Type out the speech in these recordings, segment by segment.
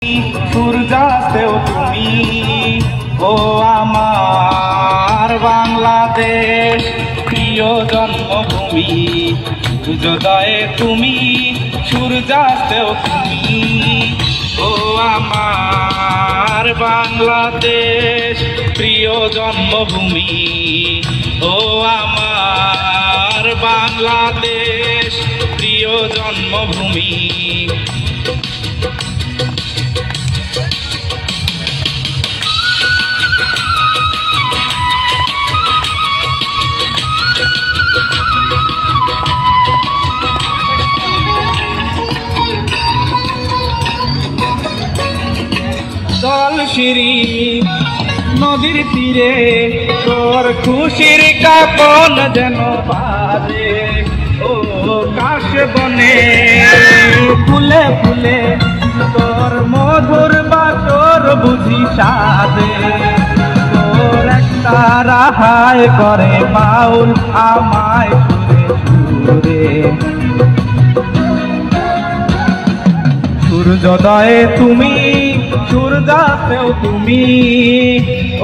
সূর্যাস্তেও তুমি, ও আমার বাংলাদেশ প্রিয় জন্মভূমি। সূর্যোদয়ে তুমি, সূর্যাস্তেও তুমি, ও আমার বাংলাদেশ প্রিয় জন্মভূমি। ও আমার বাংলাদেশ প্রিয় জন্মভূমি। জলশিরি নদীর তীরে তোর খুশির কাপন যেন বাজে, ও কাশ বনে ফুলে ফুলে তোর মধুর বাসর বুঝি সাজে। তোর একটা রাহাই করে বাউল আমায় সুরে সুরে। সূর্যোদয়ে তুমি, সূর্যাস্তেও তুমি,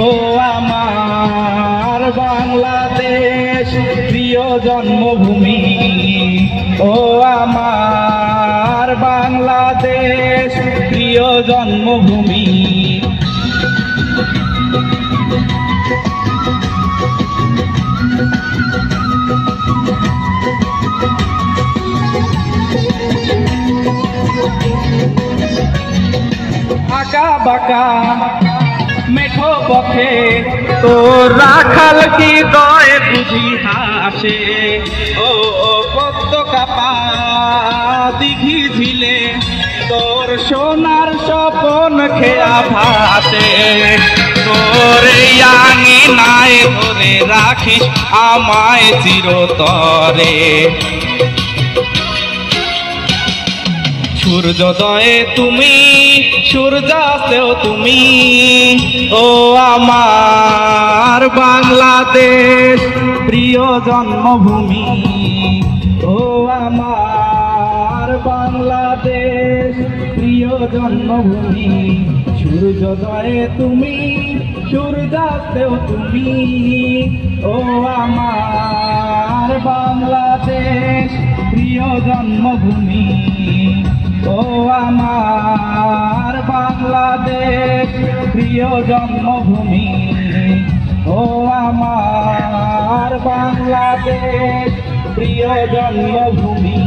ও আমার বাংলাদেশ প্রিয় জন্মভূমি। ও আমার বাংলাদেশ প্রিয় জন্মভূমি। আঁকা বাঁকা মেঠো পথে তোর রাখাল কি দয়ে বুঝি হাসে, ও পদ্ম কাপা দিঘি ঝিলে তোর সোনার স্বপন খেয়া ভাসে। তোর আঙিনায় ধরে রাখিস আমায় চিরতরে। সূর্যোদয়ে তুমি, সূর্যাস্তেও তুমি, ও আমার বাংলাদেশ প্রিয় জন্মভূমি। ও আমার বাংলাদেশ প্রিয় জন্মভূমি। সূর্যোদয়ে তুমি, সূর্যাস্তেও তুমি, ও আমার বাংলাদেশ প্রিয় জন্মভূমি। ও আমার বাংলাদেশ প্রিয় জন্মভূমি। ও আমার বাংলাদেশ প্রিয় জন্মভূমি।